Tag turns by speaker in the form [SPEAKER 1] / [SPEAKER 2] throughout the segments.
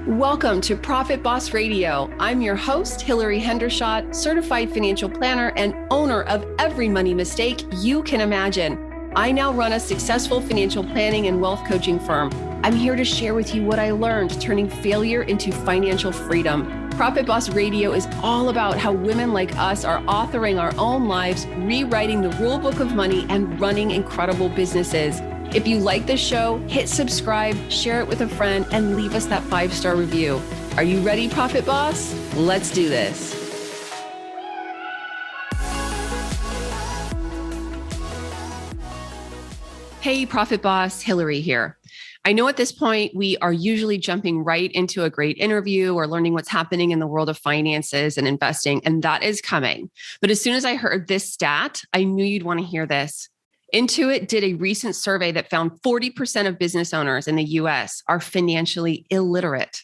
[SPEAKER 1] Welcome to Profit Boss Radio. I'm your host, Hillary Hendershot, certified financial planner and owner of every money mistake you can imagine. I now run a successful financial planning and wealth coaching firm. I'm here to share with you what I learned turning failure into financial freedom. Profit Boss Radio is all about how women like us are authoring our own lives, rewriting the rule book of money, and running incredible businesses. If you like this show, hit subscribe, share it with a friend, and leave us that 5-star review. Are you ready, Profit Boss? Let's do this. Hey, Profit Boss, Hillary here. I know at this point, we are usually jumping right into a great interview or learning what's happening in the world of finances and investing, and that is coming. But as soon as I heard this stat, I knew you'd want to hear this. Intuit did a recent survey that found 40% of business owners in the US are financially illiterate.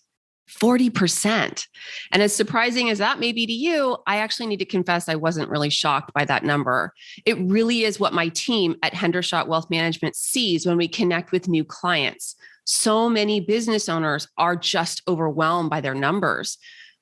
[SPEAKER 1] 40%. And as surprising as that may be to you, I actually need to confess I wasn't really shocked by that number. It really is what my team at Hendershot Wealth Management sees when we connect with new clients. So many business owners are just overwhelmed by their numbers.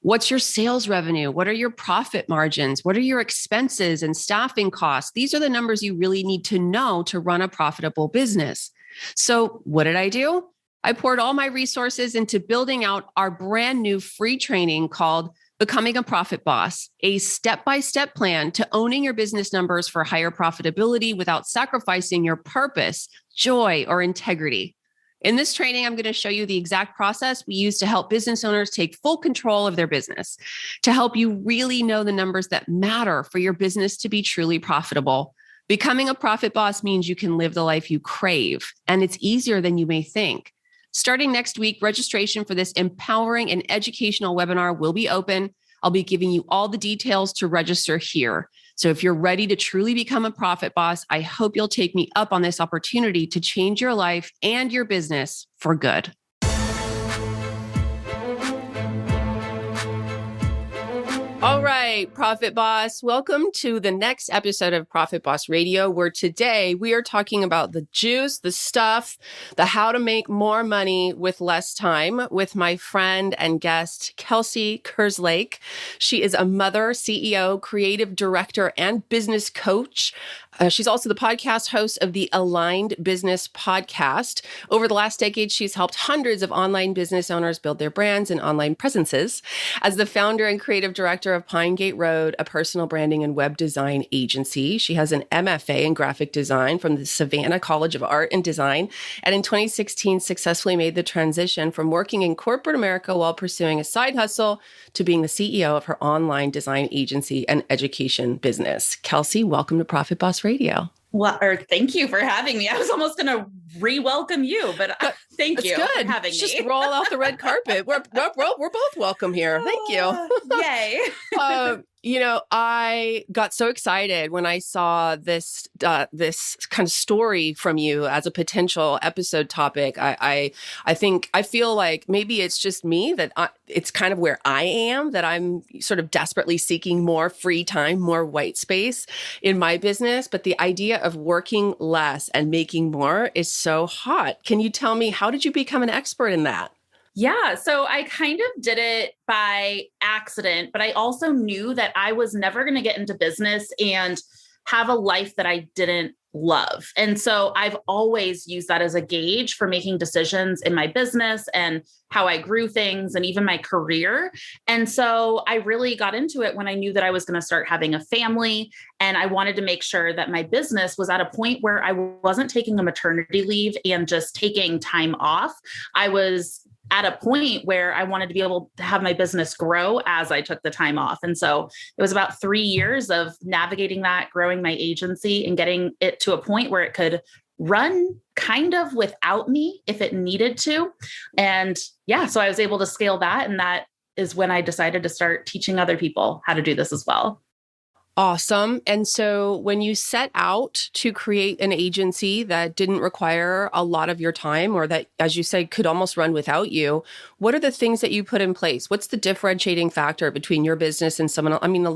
[SPEAKER 1] What's your sales revenue? What are your profit margins? What are your expenses and staffing costs? These are the numbers you really need to know to run a profitable business. So what did I do? I poured all my resources into building out our brand new free training called Becoming a Profit Boss, a step-by-step plan to owning your business numbers for higher profitability without sacrificing your purpose, joy, or integrity. In this training, I'm going to show you the exact process we use to help business owners take full control of their business, to help you really know the numbers that matter for your business to be truly profitable. Becoming a profit boss means you can live the life you crave, and it's easier than you may think. Starting next week, registration for this empowering and educational webinar will be open. I'll be giving you all the details to register here. So if you're ready to truly become a profit boss, I hope you'll take me up on this opportunity to change your life and your business for good. All right, Profit Boss, welcome to the next episode of Profit Boss Radio, where today we are talking about the juice, the stuff, the how to make more money with less time with my friend and guest, Kelsey Kerslake. She is a mother, CEO, creative director, and business coach. She's also the podcast host of the Aligned Business Podcast. Over the last decade, she's helped hundreds of online business owners build their brands and online presences. As the founder and creative director of Pine Gate Road, a personal branding and web design agency, she has an MFA in graphic design from the Savannah College of Art and Design, and in 2016 successfully made the transition from working in corporate America while pursuing a side hustle to being the CEO of her online design agency and education business. Kelsey, welcome to Profit Boss Radio.
[SPEAKER 2] Well, thank you for having me. I was almost going to re-welcome you, but thank you for having me.
[SPEAKER 1] Just roll out the red carpet. We're both welcome here. Thank you.
[SPEAKER 2] Yay.
[SPEAKER 1] I got so excited when I saw this kind of story from you as a potential episode topic. I feel like maybe it's just me that it's kind of where I am, that I'm sort of desperately seeking more free time, more white space in my business. But the idea of working less and making more is so hot. Can you tell me, how did you become an expert in that?
[SPEAKER 2] Yeah. So I kind of did it by accident, but I also knew that I was never going to get into business and have a life that I didn't love. And so I've always used that as a gauge for making decisions in my business and how I grew things and even my career. And so I really got into it when I knew that I was going to start having a family, and I wanted to make sure that my business was at a point where I wasn't taking a maternity leave and just taking time off. I was at a point where I wanted to be able to have my business grow as I took the time off. And so it was about 3 years of navigating that, growing my agency and getting it to a point where it could run kind of without me if it needed to. And yeah, so I was able to scale that. And that is when I decided to start teaching other people how to do this as well.
[SPEAKER 1] Awesome. And so when you set out to create an agency that didn't require a lot of your time, or that, as you said, could almost run without you, what are the things that you put in place? What's the differentiating factor between your business and someone else? I mean,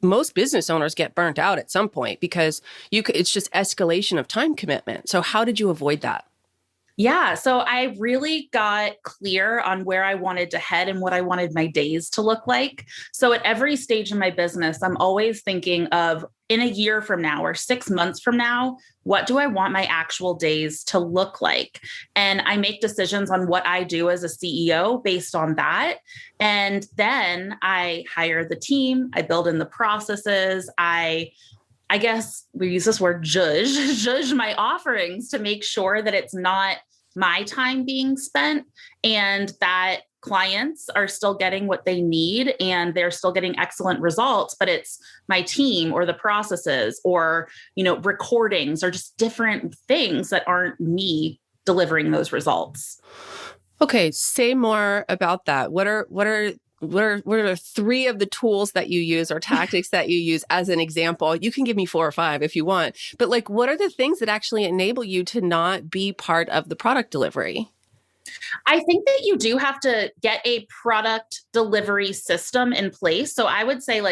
[SPEAKER 1] most business owners get burnt out at some point because it's just escalation of time commitment. So how did you avoid that?
[SPEAKER 2] Yeah. So I really got clear on where I wanted to head and what I wanted my days to look like. So at every stage in my business, I'm always thinking of in a year from now or 6 months from now, what do I want my actual days to look like? And I make decisions on what I do as a CEO based on that. And then I hire the team, I build in the processes, I guess we use this word judge my offerings to make sure that it's not my time being spent and that clients are still getting what they need and they're still getting excellent results, but it's my team or the processes or, recordings or just different things that aren't me delivering those results.
[SPEAKER 1] Okay, say more about that. What are three of the tools that you use or tactics that you use as an example? You can give me 4 or 5 if you want, but like, what are the things that actually enable you to not be part of the product delivery?
[SPEAKER 2] I think that you do have to get a product delivery system in place. So I would say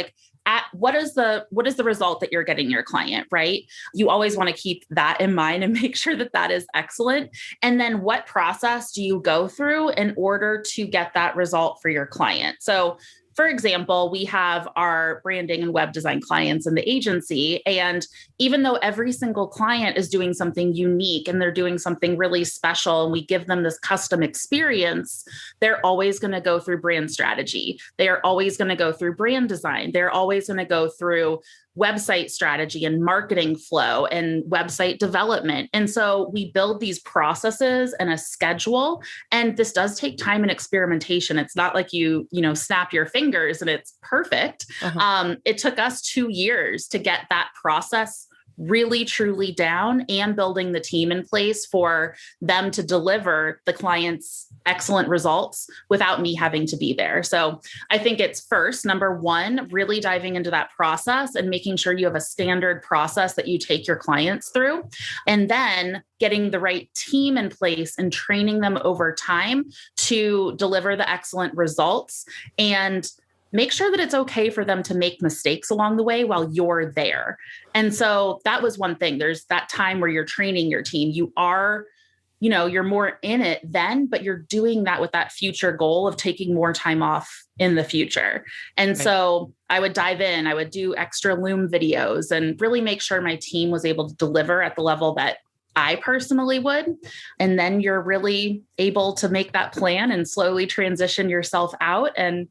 [SPEAKER 2] what is the result that you're getting your client, right? You always want to keep that in mind and make sure that that is excellent. And then what process do you go through in order to get that result for your client? So for example, we have our branding and web design clients in the agency. And even though every single client is doing something unique and they're doing something really special, and we give them this custom experience, they're always going to go through brand strategy. They are always going to go through brand design. They're always going to go through website strategy and marketing flow and website development. And so we build these processes and a schedule. And this does take time and experimentation. It's not like you snap your fingers and it's perfect. It took us 2 years to get that process really truly down and building the team in place for them to deliver the client's excellent results without me having to be there. So I think it's first, number one, really diving into that process and making sure you have a standard process that you take your clients through, and then getting the right team in place and training them over time to deliver the excellent results, and make sure that it's okay for them to make mistakes along the way while you're there. And so that was one thing. There's that time where you're training your team. You're more in it then, but you're doing that with that future goal of taking more time off in the future. And right. So I would dive in, I would do extra Loom videos and really make sure my team was able to deliver at the level that I personally would. And then you're really able to make that plan and slowly transition yourself out and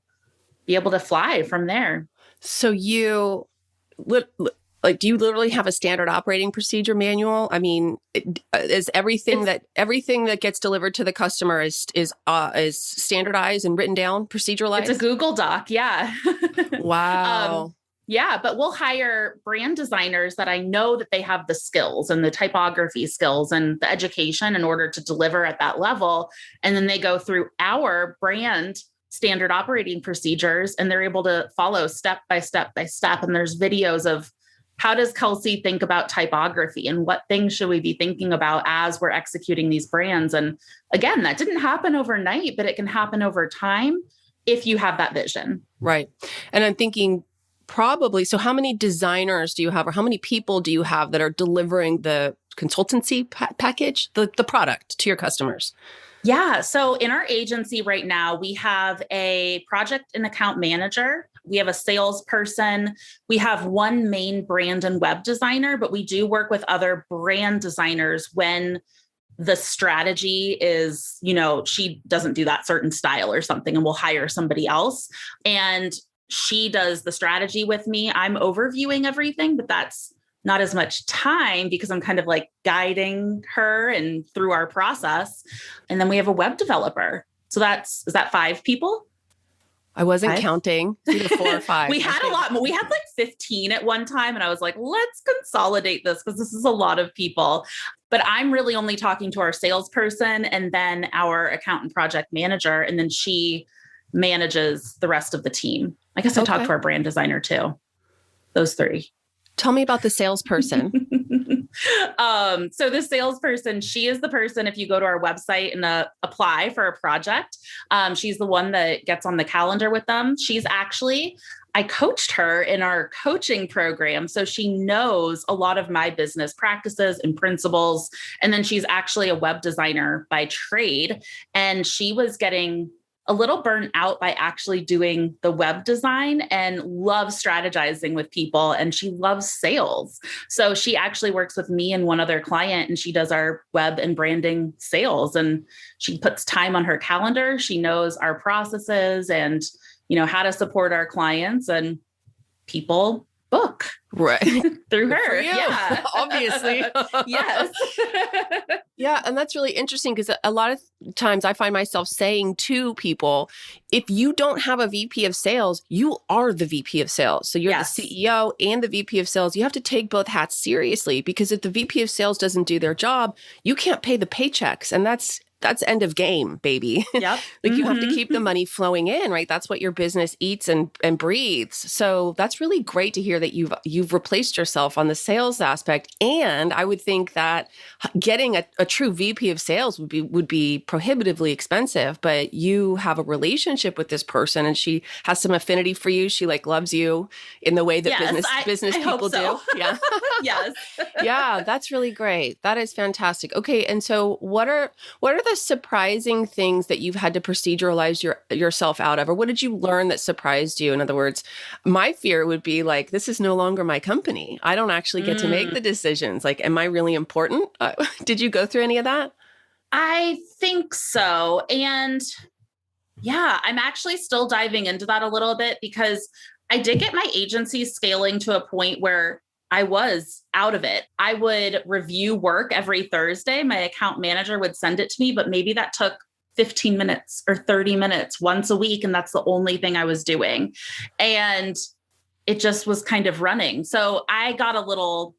[SPEAKER 2] be able to fly from there.
[SPEAKER 1] So do you literally have a standard operating procedure manual? I mean, is everything that gets delivered to the customer is standardized and written down, proceduralized?
[SPEAKER 2] It's a Google Doc. Yeah.
[SPEAKER 1] Wow.
[SPEAKER 2] Yeah, but we'll hire brand designers that I know that they have the skills and the typography skills and the education in order to deliver at that level. And then they go through our brand standard operating procedures and they're able to follow step by step by step. And there's videos of how does Kelsey think about typography and what things should we be thinking about as we're executing these brands? And again, that didn't happen overnight, but it can happen over time if you have that vision.
[SPEAKER 1] Right. And I'm thinking probably, so how many designers do you have or how many people do you have that are delivering the consultancy package, the product to your customers?
[SPEAKER 2] Yeah. So in our agency right now, we have a project and account manager. We have a salesperson. We have one main brand and web designer, but we do work with other brand designers when the strategy is, she doesn't do that certain style or something, and we'll hire somebody else. And she does the strategy with me. I'm overviewing everything, but that's not as much time because I'm kind of like guiding her and through our process. And then we have a web developer. So is that 5 people?
[SPEAKER 1] I wasn't counting. Either 4 or 5.
[SPEAKER 2] We had a lot more. We had like 15 at one time. And I was like, let's consolidate this because this is a lot of people. But I'm really only talking to our salesperson and then our account and project manager. And then she manages the rest of the team. I guess I talked to our brand designer too. Those 3.
[SPEAKER 1] Tell me about the salesperson.
[SPEAKER 2] So the salesperson, she is the person, if you go to our website and apply for a project, she's the one that gets on the calendar with them. She's actually I coached her in our coaching program. So she knows a lot of my business practices and principles. And then she's actually a web designer by trade. And she was getting a little burnt out by actually doing the web design and loves strategizing with people. And she loves sales. So she actually works with me and one other client, and she does our web and branding sales. And she puts time on her calendar. She knows our processes and, how to support our clients, and people book
[SPEAKER 1] right
[SPEAKER 2] through her.
[SPEAKER 1] Yeah, obviously.
[SPEAKER 2] Yes.
[SPEAKER 1] Yeah. And that's really interesting because a lot of times I find myself saying to people, if you don't have a VP of sales, you are the VP of sales. So you're the CEO and the VP of sales. You have to take both hats seriously, because if the VP of sales doesn't do their job, you can't pay the paychecks. And that's end of game, baby.
[SPEAKER 2] Yep.
[SPEAKER 1] You have to keep the money flowing in, right? That's what your business eats and breathes. So that's really great to hear that you've replaced yourself on the sales aspect. And I would think that getting a true VP of sales would be prohibitively expensive, but you have a relationship with this person and she has some affinity for you. She loves you in the way that business people do. Yeah.
[SPEAKER 2] Yes.
[SPEAKER 1] Yeah, that's really great. That is fantastic. Okay. And so what are the surprising things that you've had to proceduralize yourself out of? Or what did you learn that surprised you? In other words, my fear would be this is no longer my company. I don't actually get to make the decisions. Am I really important? Did you go through any of that?
[SPEAKER 2] I think so. And yeah, I'm actually still diving into that a little bit, because I did get my agency scaling to a point where I was out of it. I would review work every Thursday. My account manager would send it to me, but maybe that took 15 minutes or 30 minutes once a week. And that's the only thing I was doing. And it just was kind of running. So I got a little,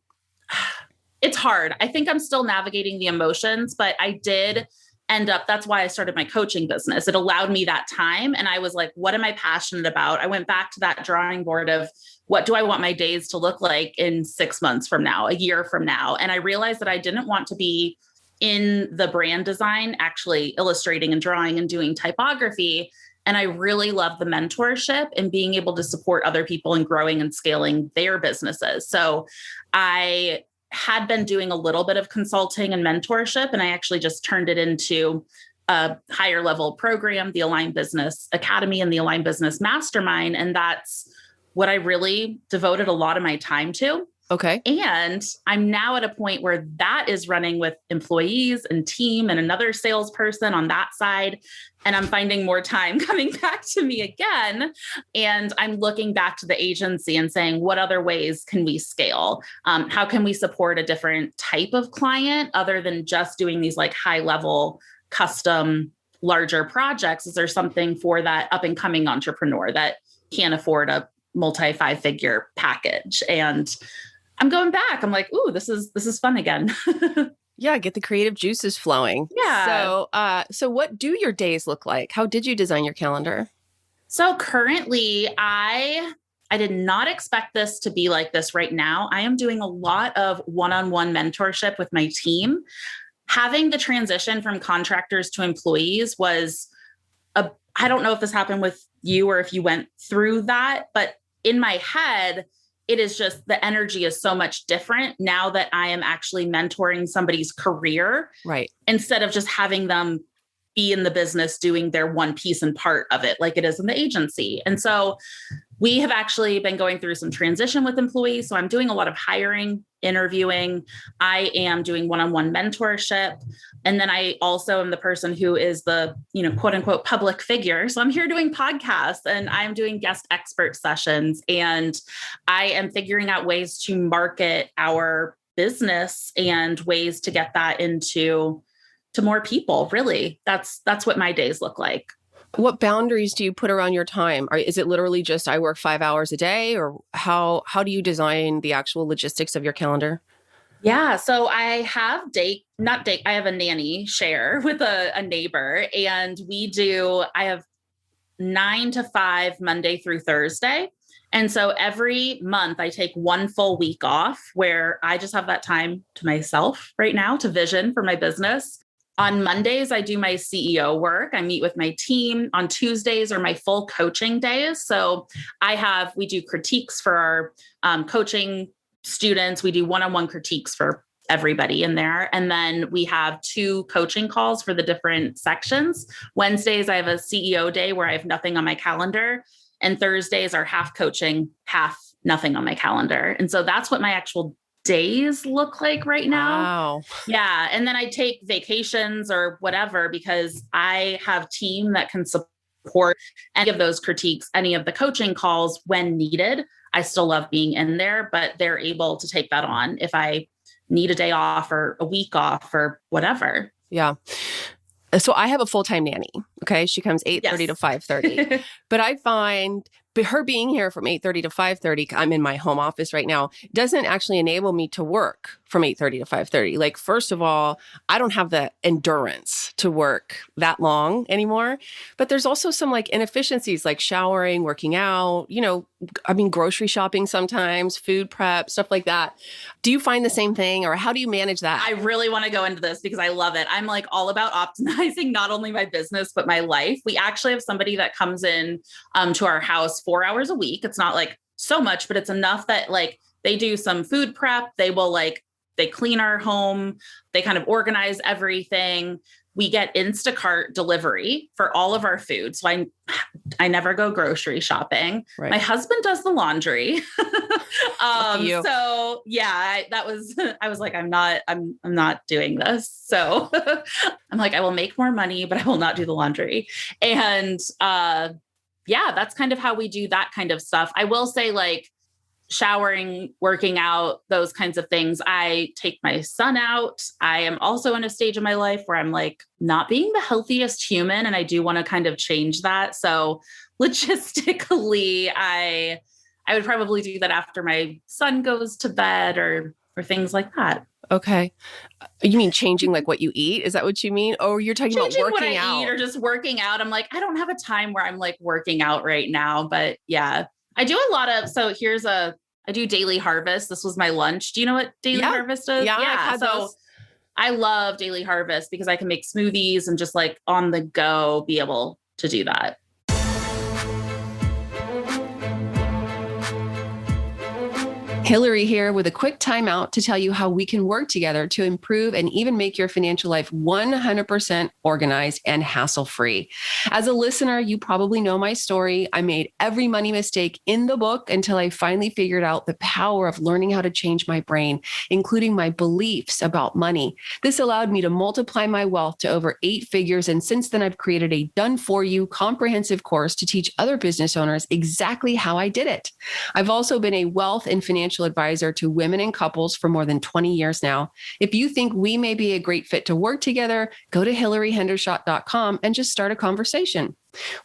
[SPEAKER 2] it's hard. I think I'm still navigating the emotions, but I did end up, that's why I started my coaching business. It allowed me that time. And I was like, what am I passionate about? I went back to that drawing board of, what do I want my days to look like in 6 months from now, a year from now? And I realized that I didn't want to be in the brand design, actually illustrating and drawing and doing typography. And I really love the mentorship and being able to support other people in growing and scaling their businesses. So I had been doing a little bit of consulting and mentorship, and I actually just turned it into a higher level program, the Align Business Academy and the Align Business Mastermind. And that's what I really devoted a lot of my time to.
[SPEAKER 1] Okay.
[SPEAKER 2] And I'm now at a point where that is running with employees and team and another salesperson on that side. And I'm finding more time coming back to me again. And I'm looking back to the agency and saying, what other ways can we scale? How can we support a different type of client other than just doing these high level custom larger projects? Is there something for that up and coming entrepreneur that can't afford a multi 5-figure package? And I'm going back. I'm like, ooh, this is fun again.
[SPEAKER 1] Yeah, get the creative juices flowing.
[SPEAKER 2] Yeah.
[SPEAKER 1] So what do your days look like? How did you design your calendar?
[SPEAKER 2] So currently, I did not expect this to be like this right now. I am doing a lot of one-on-one mentorship with my team. Having the transition from contractors to employees was I don't know if this happened with you or if you went through that, but in my head, it is just the energy is so much different now that I am actually mentoring somebody's career,
[SPEAKER 1] right?
[SPEAKER 2] Instead of just having them be in the business doing their one piece and part of it like it is in the agency. And so we have actually been going through some transition with employees. So I'm doing a lot of hiring, interviewing. I am doing one-on-one mentorship. And then I also am the person who is the, quote unquote, public figure. So I'm here doing podcasts and I'm doing guest expert sessions. And I am figuring out ways to market our business and ways to get that to more people. Really, that's what my days look like.
[SPEAKER 1] What boundaries do you put around your time? Is it literally just I work 5 hours a day, or how do you design the actual logistics of your calendar?
[SPEAKER 2] Yeah. So I have I have a nanny share with a neighbor, and I have 9 to 5 Monday through Thursday. And so every month I take one full week off where I just have that time to myself right now to vision for my business. On Mondays, I do my CEO work. I meet with my team. On Tuesdays are my full coaching days. So we do critiques for our coaching students. We do one-on-one critiques for everybody in there. And then we have 2 coaching calls for the different sections. Wednesdays, I have a CEO day where I have nothing on my calendar. And Thursdays are half coaching, half nothing on my calendar. And so that's what my actual days look like right now.
[SPEAKER 1] Wow.
[SPEAKER 2] Yeah. And then I take vacations or whatever because I have team that can support any of those critiques, any of the coaching calls when needed. I still love being in there, but they're able to take that on if I need a day off or a week off or whatever.
[SPEAKER 1] Yeah. So I have a full-time nanny. Okay. She comes 8:30 to 5:30. But I find her being here from 8:30 to 5:30, I'm in my home office right now, doesn't actually enable me to work from 8:30 to 5:30. Like, first of all, I don't have the endurance to work that long anymore. But there's also some like inefficiencies like showering, working out, grocery shopping sometimes, food prep, stuff like that. Do you find the same thing, or how do you manage that?
[SPEAKER 2] I really want to go into this because I love it. I'm like all about optimizing not only my business, but my life. We actually have somebody that comes in to our house 4 hours a week. It's not like so much, but it's enough that like they do some food prep. They clean our home. They kind of organize everything. We get Instacart delivery for all of our food. So I never go grocery shopping. Right. My husband does the laundry. So yeah, I was like, I'm not doing this. So I'm like, I will make more money, but I will not do the laundry. And yeah, that's kind of how we do that kind of stuff. I will say like showering, working out, those kinds of things. I take my son out. I am also in a stage of my life where I'm like not being the healthiest human. And I do want to kind of change that. So logistically, I would probably do that after my son goes to bed or things like that.
[SPEAKER 1] Okay. You mean changing like what you eat? Is that what you mean? Or you're talking
[SPEAKER 2] changing
[SPEAKER 1] about working
[SPEAKER 2] what I
[SPEAKER 1] out?
[SPEAKER 2] Eat or just working out. I'm like, I don't have a time where I'm like working out right now, but yeah. I do a lot of, I do Daily Harvest. This was my lunch. Do you know what Daily Harvest is?
[SPEAKER 1] Yeah.
[SPEAKER 2] So I love Daily Harvest because I can make smoothies and just like on the go be able to do that.
[SPEAKER 1] Hillary here with a quick timeout to tell you how we can work together to improve and even make your financial life 100% organized and hassle-free. As a listener, you probably know my story. I made every money mistake in the book until I finally figured out the power of learning how to change my brain, including my beliefs about money. This allowed me to multiply my wealth to over 8 figures. And since then, I've created a done-for-you comprehensive course to teach other business owners exactly how I did it. I've also been a wealth and financial advisor to women and couples for more than 20 years now. If you think we may be a great fit to work together, go to hillaryhendershot.com and just start a conversation.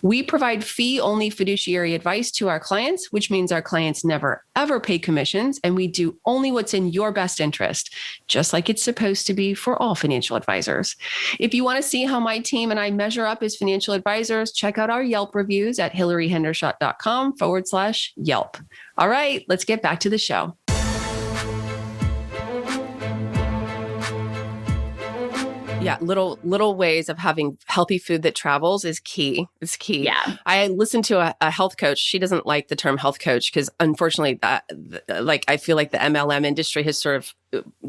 [SPEAKER 1] We provide fee-only fiduciary advice to our clients, which means our clients never, ever pay commissions, and we do only what's in your best interest, just like it's supposed to be for all financial advisors. If you want to see how my team and I measure up as financial advisors, check out our Yelp reviews at hillaryhendershot.com/Yelp. All right, let's get back to the show. Yeah, little ways of having healthy food that travels is key. It's key.
[SPEAKER 2] Yeah.
[SPEAKER 1] I listened to a health coach. She doesn't like the term health coach because unfortunately I feel like the MLM industry has sort of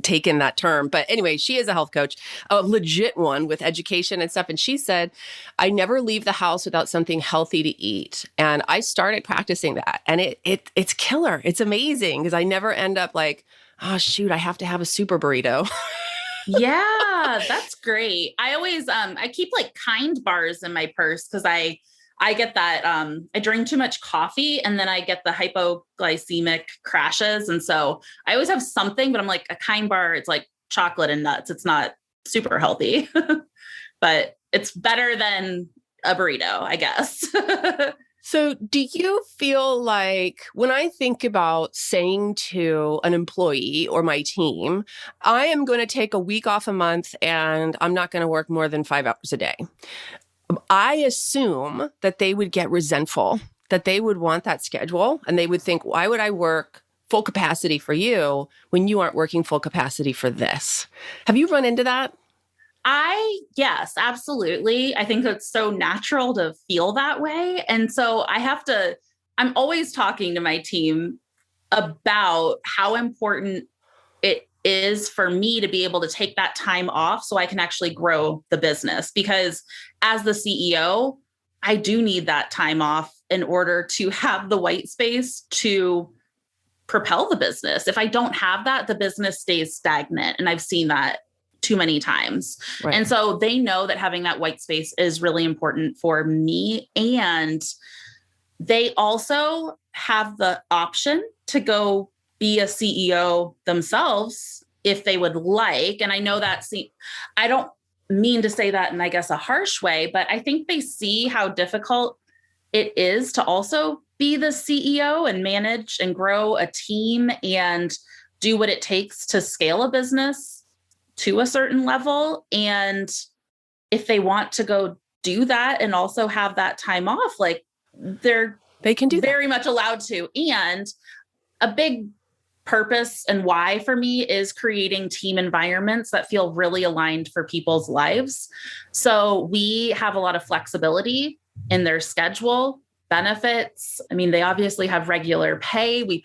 [SPEAKER 1] taken that term. But anyway, she is a health coach, a legit one with education and stuff. And she said, I never leave the house without something healthy to eat. And I started practicing that. And it's killer. It's amazing because I never end up like, oh, shoot, I have to have a super burrito.
[SPEAKER 2] Yeah, that's great. I always, I keep like Kind bars in my purse because I get that, I drink too much coffee and then I get the hypoglycemic crashes. And so I always have something, but I'm like a Kind bar, it's like chocolate and nuts. It's not super healthy, but it's better than a burrito, I guess.
[SPEAKER 1] So do you feel like when I think about saying to an employee or my team, I am going to take a week off a month and I'm not going to work more than 5 hours a day, I assume that they would get resentful, that they would want that schedule and they would think, why would I work full capacity for you when you aren't working full capacity for this? Have you run into that?
[SPEAKER 2] Yes, absolutely. I think it's so natural to feel that way. And so I'm always talking to my team about how important it is for me to be able to take that time off so I can actually grow the business. Because as the CEO, I do need that time off in order to have the white space to propel the business. If I don't have that, the business stays stagnant. And I've seen that too many times.
[SPEAKER 1] Right.
[SPEAKER 2] And so they know that having that white space is really important for me. And they also have the option to go be a CEO themselves if they would like. And I know I don't mean to say that in, I guess, a harsh way, but I think they see how difficult it is to also be the CEO and manage and grow a team and do what it takes to scale a business to a certain level. And if they want to go do that and also have that time off, like
[SPEAKER 1] they can do
[SPEAKER 2] very much allowed to. And a big purpose and why for me is creating team environments that feel really aligned for people's lives. So we have a lot of flexibility in their schedule, benefits. I mean, they obviously have regular pay. We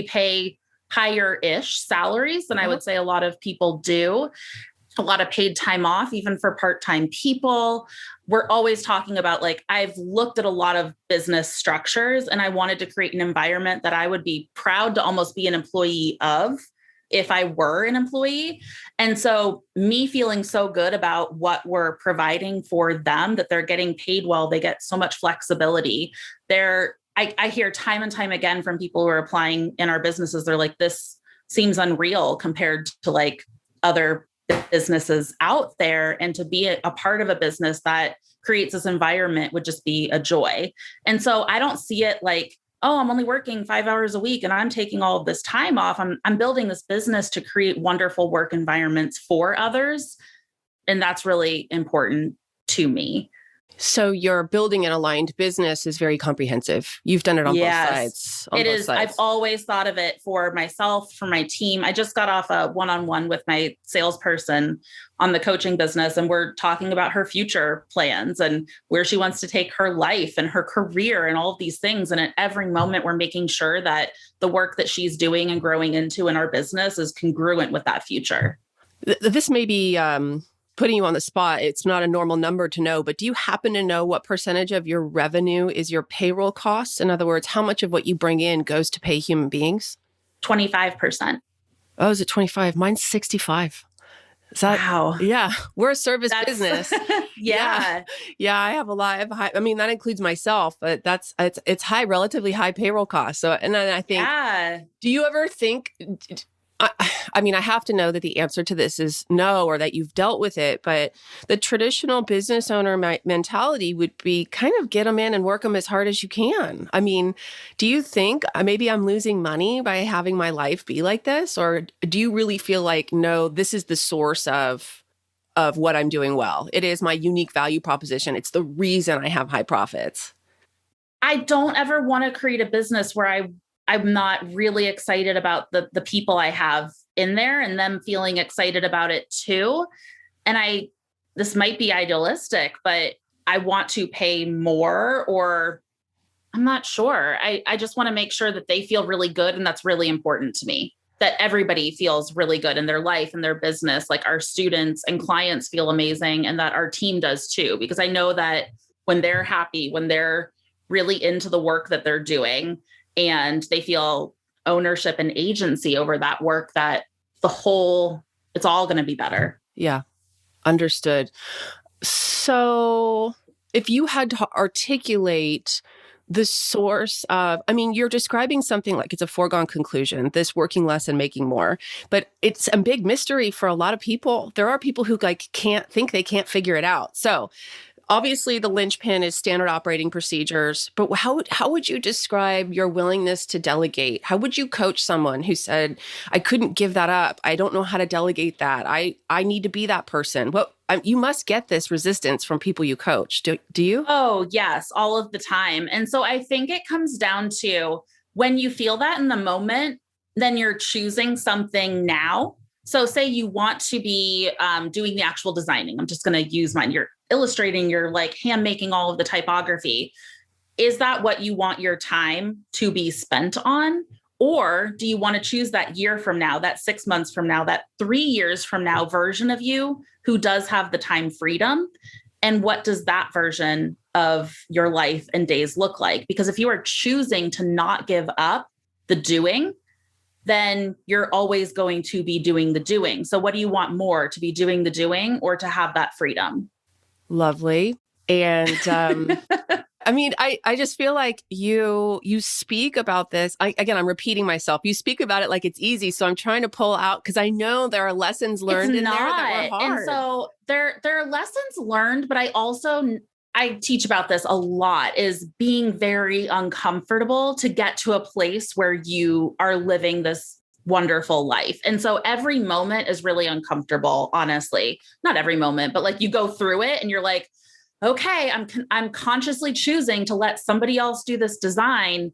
[SPEAKER 2] pay higher-ish salaries than I would say a lot of people do. A lot of paid time off, even for part-time people. We're always talking about, like, I've looked at a lot of business structures and I wanted to create an environment that I would be proud to almost be an employee of if I were an employee. And so me feeling so good about what we're providing for them, that they're getting paid well, they get so much flexibility. I hear time and time again from people who are applying in our businesses, they're like, this seems unreal compared to like other businesses out there. And to be a part of a business that creates this environment would just be a joy. And so I don't see it like, oh, I'm only working 5 hours a week and I'm taking all of this time off. I'm building this business to create wonderful work environments for others. And that's really important to me.
[SPEAKER 1] So your building an aligned business is very comprehensive. You've done it on both sides.
[SPEAKER 2] It is. I've always thought of it for myself, for my team. I just got off a one-on-one with my salesperson on the coaching business, and we're talking about her future plans and where she wants to take her life and her career and all of these things. And at every moment, we're making sure that the work that she's doing and growing into in our business is congruent with that future.
[SPEAKER 1] This may be putting you on the spot. It's not a normal number to know, but do you happen to know what percentage of your revenue is your payroll costs? In other words, how much of what you bring in goes to pay human beings?
[SPEAKER 2] 25%.
[SPEAKER 1] Oh, is it 25? Mine's 65.
[SPEAKER 2] Wow.
[SPEAKER 1] Yeah. We're a service business.
[SPEAKER 2] Yeah.
[SPEAKER 1] Yeah. I have a lot of high, I mean, that includes myself, but it's relatively high payroll costs. So, and then I think, do you ever think, I mean, I have to know that the answer to this is no, or that you've dealt with it, but the traditional business owner mentality would be kind of get them in and work them as hard as you can. I mean, do you think maybe I'm losing money by having my life be like this? Or do you really feel like, no, this is the source of what I'm doing well? It is my unique value proposition. It's the reason I have high profits.
[SPEAKER 2] I don't ever want to create a business where I'm not really excited about the people I have in there and them feeling excited about it too. And this might be idealistic, but I want to pay more, or I'm not sure. I just want to make sure that they feel really good. And that's really important to me, that everybody feels really good in their life and their business, like our students and clients feel amazing, and that our team does too, because I know that when they're happy, when they're really into the work that they're doing, and they feel ownership and agency over that work, that it's all going to be better.
[SPEAKER 1] Yeah. Understood. So if you had to articulate the source of, I mean, you're describing something like it's a foregone conclusion, this working less and making more, but it's a big mystery for a lot of people. There are people who can't figure it out. So obviously, the linchpin is standard operating procedures, but how would you describe your willingness to delegate? How would you coach someone who said, I couldn't give that up. I don't know how to delegate that. I need to be that person. Well, you must get this resistance from people you coach. Do you?
[SPEAKER 2] Oh, yes, all of the time. And so I think it comes down to when you feel that in the moment, then you're choosing something now So say you want to be doing the actual designing. I'm just going to use mine. You're illustrating, you're like hand making all of the typography. Is that what you want your time to be spent on? Or do you want to choose that year from now, that 6 months from now, that 3 years from now version of you who does have the time freedom? And what does that version of your life and days look like? Because if you are choosing to not give up the doing, then you're always going to be doing the doing. So what do you want more, to be doing the doing or to have that freedom?
[SPEAKER 1] Lovely. And I mean, I just feel like you speak about this. I'm repeating myself. You speak about it like it's easy. So I'm trying to pull out, because I know there are lessons learned in there that were hard.
[SPEAKER 2] And so there are lessons learned, but I teach about this a lot, is being very uncomfortable to get to a place where you are living this wonderful life. And so every moment is really uncomfortable, honestly. Not every moment, but like you go through it and you're like, okay, I'm consciously choosing to let somebody else do this design,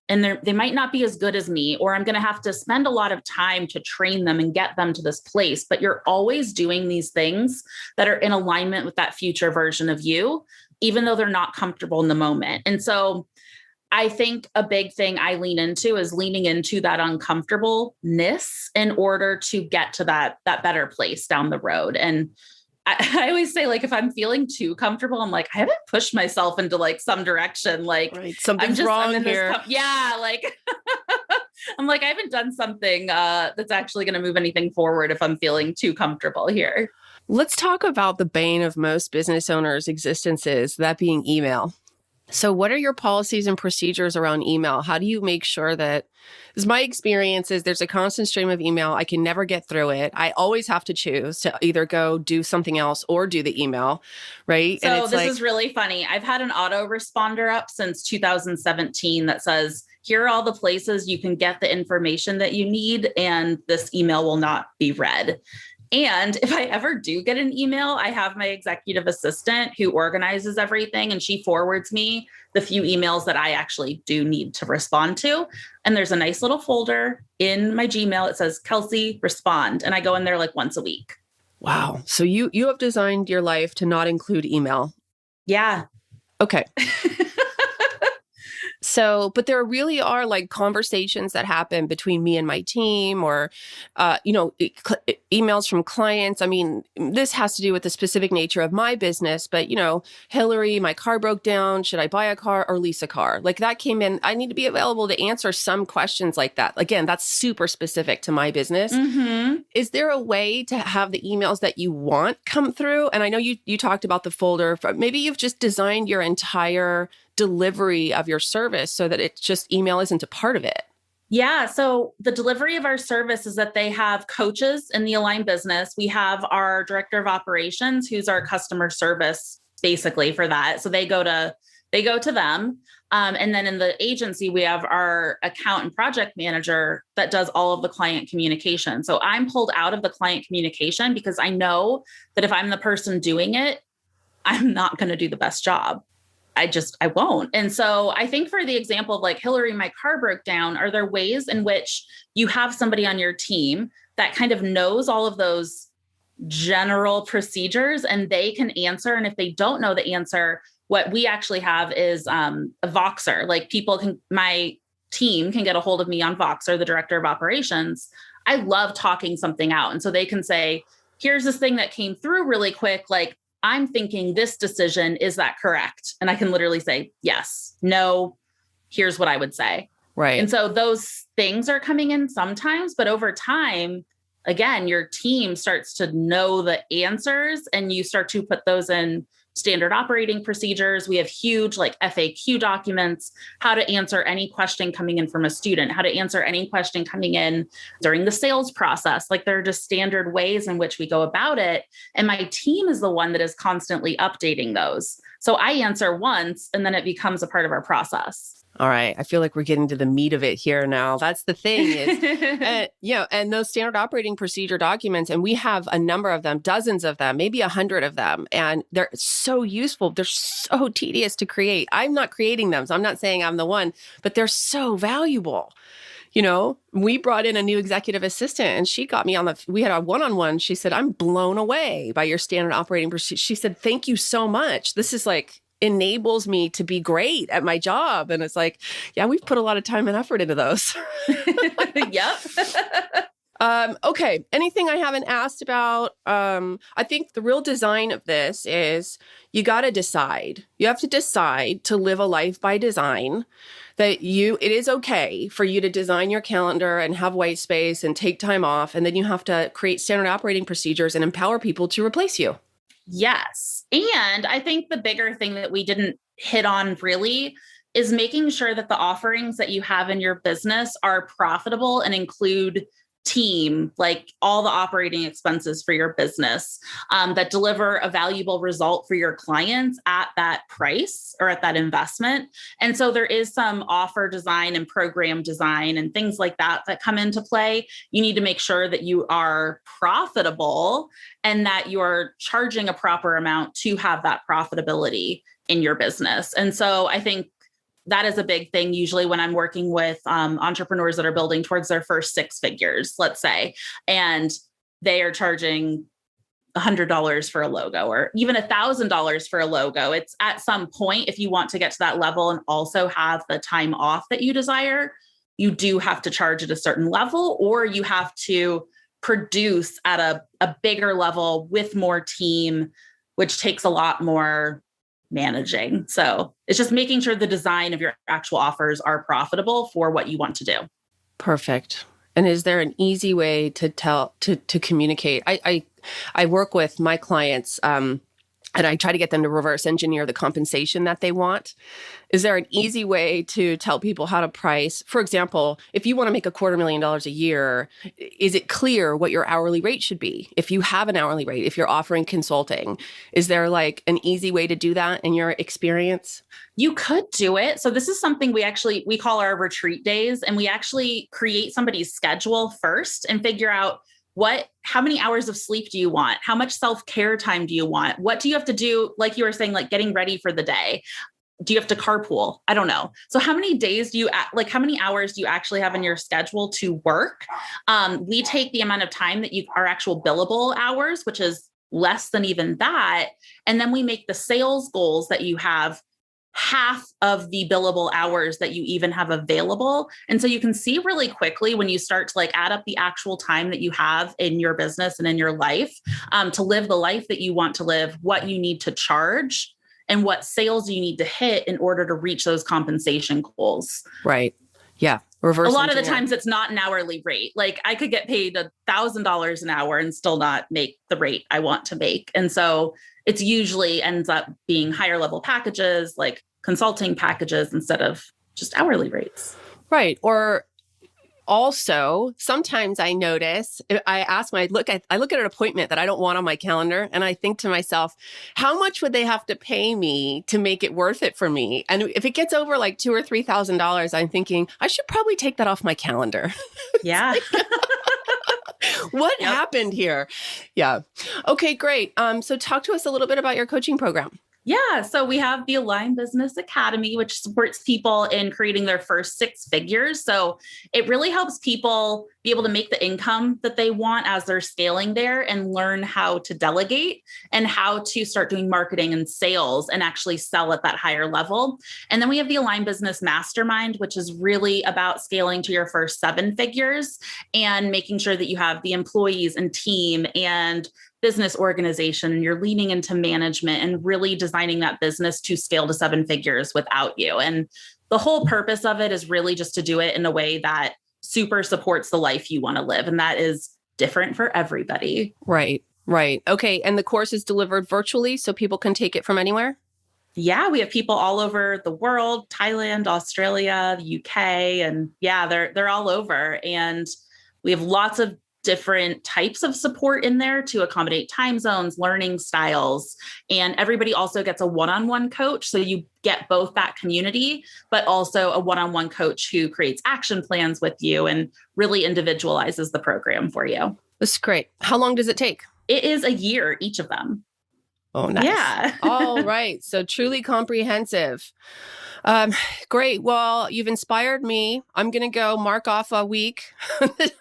[SPEAKER 2] and they might not be as good as me, or I'm going to have to spend a lot of time to train them and get them to this place. But you're always doing these things that are in alignment with that future version of you, even though they're not comfortable in the moment. And so I think a big thing I lean into is leaning into that uncomfortableness in order to get to that better place down the road. And I always say, like, if I'm feeling too comfortable, I'm like, I haven't pushed myself into like some direction. Like,
[SPEAKER 1] right, something's wrong here.
[SPEAKER 2] Like, I'm like, I haven't done something that's actually going to move anything forward if I'm feeling too comfortable here.
[SPEAKER 1] Let's talk about the bane of most business owners' existences, that being email. So what are your policies and procedures around email? How do you make sure that, because my experience is there's a constant stream of email. I can never get through it. I always have to choose to either go do something else or do the email, right?
[SPEAKER 2] So this is really funny. I've had an autoresponder up since 2017 that says, here are all the places you can get the information that you need, and this email will not be read. And if I ever do get an email, I have my executive assistant who organizes everything, and she forwards me the few emails that I actually do need to respond to. And there's a nice little folder in my Gmail. It says, Kelsey, respond. And I go in there like once a week.
[SPEAKER 1] Wow. So you have designed your life to not include email.
[SPEAKER 2] Yeah.
[SPEAKER 1] Okay. So, but there really are like conversations that happen between me and my team, or, emails from clients. I mean, this has to do with the specific nature of my business, but, Hillary, my car broke down. Should I buy a car or lease a car? Like that came in. I need to be available to answer some questions like that. Again, that's super specific to my business.
[SPEAKER 2] Mm-hmm.
[SPEAKER 1] Is there a way to have the emails that you want come through? And I know you talked about the folder. Maybe you've just designed your entire delivery of your service so that it's just email isn't a part of it.
[SPEAKER 2] Yeah. So the delivery of our service is that they have coaches in the Align business. We have our director of operations, who's our customer service, basically for that. So they go to them. And then in the agency, we have our account and project manager that does all of the client communication. So I'm pulled out of the client communication because I know that if I'm the person doing it, I'm not going to do the best job. I won't. And so I think for the example of like, Hillary, my car broke down, are there ways in which you have somebody on your team that kind of knows all of those general procedures and they can answer? And if they don't know the answer, what we actually have is a Voxer. Like my team can get a hold of me on Voxer, the director of operations. I love talking something out. And so they can say, here's this thing that came through really quick. Like, I'm thinking this decision, is that correct? And I can literally say, yes, no, here's what I would say.
[SPEAKER 1] Right.
[SPEAKER 2] And so those things are coming in sometimes, but over time, again, your team starts to know the answers and you start to put those in standard operating procedures. We have huge like FAQ documents, how to answer any question coming in from a student, how to answer any question coming in during the sales process. Like there are just standard ways in which we go about it. And my team is the one that is constantly updating those. So I answer once and then it becomes a part of our process.
[SPEAKER 1] All right. I feel like we're getting to the meat of it here now. That's the thing is, and those standard operating procedure documents, and we have a number of them, dozens of them, maybe 100 of them. And they're so useful. They're so tedious to create. I'm not creating them. So I'm not saying I'm the one, but they're so valuable. We brought in a new executive assistant and she got me we had a one-on-one. She said, I'm blown away by your standard operating procedure. She said, thank you so much. This is enables me to be great at my job. And it's yeah, we've put a lot of time and effort into those.
[SPEAKER 2] Yep.
[SPEAKER 1] Okay. Anything I haven't asked about? I think the real design of this is you got to decide. You have to decide to live a life by design that it is okay for you to design your calendar and have white space and take time off. And then you have to create standard operating procedures and empower people to replace you.
[SPEAKER 2] Yes. And I think the bigger thing that we didn't hit on really is making sure that the offerings that you have in your business are profitable and include team, like all the operating expenses for your business, that deliver a valuable result for your clients at that price or at that investment. And so there is some offer design and program design and things like that come into play. You need to make sure that you are profitable and that you're charging a proper amount to have that profitability in your business. And so I think that is a big thing usually when I'm working with entrepreneurs that are building towards their first 6 figures, let's say, and they are charging $100 for a logo or even $1,000 for a logo. It's at some point, if you want to get to that level and also have the time off that you desire, you do have to charge at a certain level, or you have to produce at a bigger level with more team, which takes a lot more managing. So it's just making sure the design of your actual offers are profitable for what you want to do.
[SPEAKER 1] Perfect. And is there an easy way to communicate? I work with my clients, and I try to get them to reverse engineer the compensation that they want. Is there an easy way to tell people how to price? For example, if you want to make $250,000 a year, is it clear what your hourly rate should be? If you have an hourly rate, if you're offering consulting, is there an easy way to do that in your experience?
[SPEAKER 2] You could do it. So this is something we call our retreat days, and we actually create somebody's schedule first and figure out how many hours of sleep do you want? How much self-care time do you want? What do you have to do? Like you were saying, getting ready for the day. Do you have to carpool? I don't know. So how many days how many hours do you actually have in your schedule to work? We take the amount of time that are actual billable hours, which is less than even that. And then we make the sales goals that you have half of the billable hours that you even have available. And so you can see really quickly when you start to add up the actual time that you have in your business and in your life to live the life that you want to live, what you need to charge and what sales you need to hit in order to reach those compensation goals.
[SPEAKER 1] Right. Yeah. Reverse
[SPEAKER 2] a lot
[SPEAKER 1] engineer.
[SPEAKER 2] of the times it's not an hourly rate. I could get paid $1,000 an hour and still not make the rate I want to make. And so it's usually ends up being higher level packages, like consulting packages instead of just hourly rates.
[SPEAKER 1] Right. Or also, sometimes I notice, I look at an appointment that I don't want on my calendar, and I think to myself, how much would they have to pay me to make it worth it for me? And if it gets over $2,000 or $3,000, I'm thinking I should probably take that off my calendar.
[SPEAKER 2] Yeah.
[SPEAKER 1] What happened here? Yeah. Okay, great. So talk to us a little bit about your coaching program.
[SPEAKER 2] Yeah. So we have the Align Business Academy, which supports people in creating their first 6 figures. So it really helps people be able to make the income that they want as they're scaling there and learn how to delegate and how to start doing marketing and sales and actually sell at that higher level. And then we have the Align Business Mastermind, which is really about scaling to your first 7 figures and making sure that you have the employees and team and business organization, and you're leaning into management and really designing that business to scale to 7 figures without you. And the whole purpose of it is really just to do it in a way that super supports the life you want to live. And that is different for everybody.
[SPEAKER 1] Right. Okay. And the course is delivered virtually so people can take it from anywhere?
[SPEAKER 2] Yeah, we have people all over the world, Thailand, Australia, the UK, and they're all over. And we have lots of different types of support in there to accommodate time zones, learning styles, and everybody also gets a one-on-one coach. So you get both that community, but also a one-on-one coach who creates action plans with you and really individualizes the program for you.
[SPEAKER 1] That's great. How long does it take?
[SPEAKER 2] It is a year, each of them.
[SPEAKER 1] Oh, nice.
[SPEAKER 2] Yeah.
[SPEAKER 1] All right. So truly comprehensive. Great. Well, you've inspired me. I'm going to go mark off a week.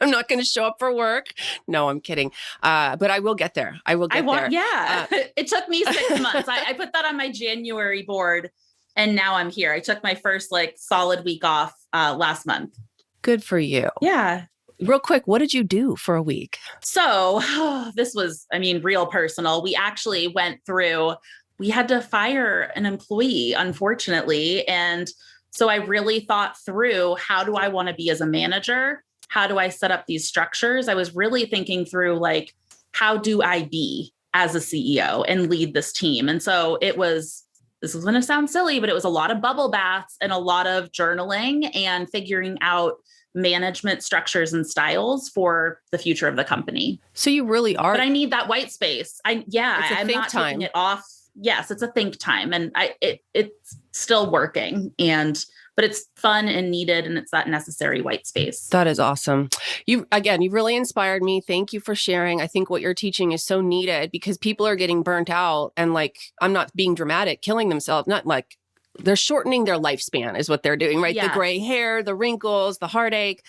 [SPEAKER 1] I'm not going to show up for work. No, I'm kidding. But I will get there. I will get there.
[SPEAKER 2] Yeah. It took me 6 months. I put that on my January board and now I'm here. I took my first solid week off last month.
[SPEAKER 1] Good for you.
[SPEAKER 2] Yeah.
[SPEAKER 1] Real quick, what did you do for a week?
[SPEAKER 2] So this was, real personal. We actually we had to fire an employee, unfortunately. And so I really thought through, how do I want to be as a manager? How do I set up these structures? I was really thinking through, how do I be as a CEO and lead this team? And so this is going to sound silly, but it was a lot of bubble baths and a lot of journaling and figuring out management structures and styles for the future of the company.
[SPEAKER 1] So you really are.
[SPEAKER 2] But I need that white space. I'm not taking it off. Yes, it's a think time, and it's still working, but it's fun and needed, and it's that necessary white space.
[SPEAKER 1] That is awesome. You really inspired me. Thank you for sharing. I think what you're teaching is so needed because people are getting burnt out and I'm not being dramatic, killing themselves, not they're shortening their lifespan is what they're doing, right?
[SPEAKER 2] Yes.
[SPEAKER 1] The gray hair, the wrinkles, the heartache,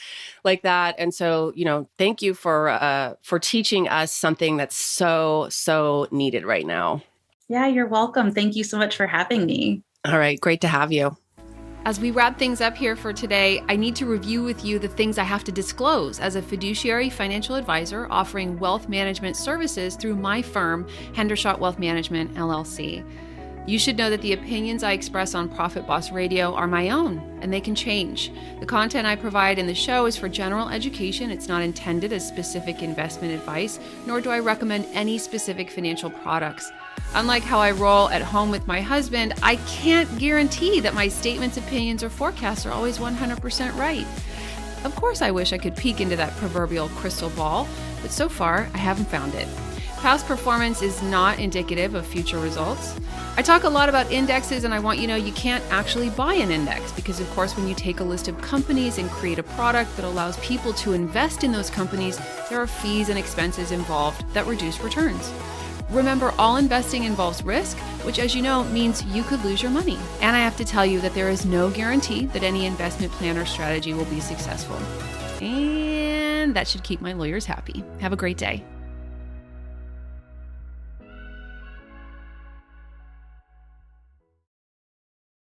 [SPEAKER 1] like that. And so, thank you for teaching us something that's so, so needed right now.
[SPEAKER 2] Yeah, you're welcome. Thank you so much for having me.
[SPEAKER 1] All right. Great to have you.
[SPEAKER 3] As we wrap things up here for today, I need to review with you the things I have to disclose as a fiduciary financial advisor offering wealth management services through my firm, Hendershot Wealth Management, LLC. You should know that the opinions I express on Profit Boss Radio are my own, and they can change. The content I provide in the show is for general education. It's not intended as specific investment advice, nor do I recommend any specific financial products. Unlike how I roll at home with my husband, I can't guarantee that my statements, opinions, or forecasts are always 100% right. Of course, I wish I could peek into that proverbial crystal ball, but so far, I haven't found it. Past performance is not indicative of future results. I talk a lot about indexes, and I want you to know you can't actually buy an index because, of course, when you take a list of companies and create a product that allows people to invest in those companies, there are fees and expenses involved that reduce returns. Remember, all investing involves risk, which, as you know, means you could lose your money. And I have to tell you that there is no guarantee that any investment plan or strategy will be successful. And that should keep my lawyers happy. Have a great day.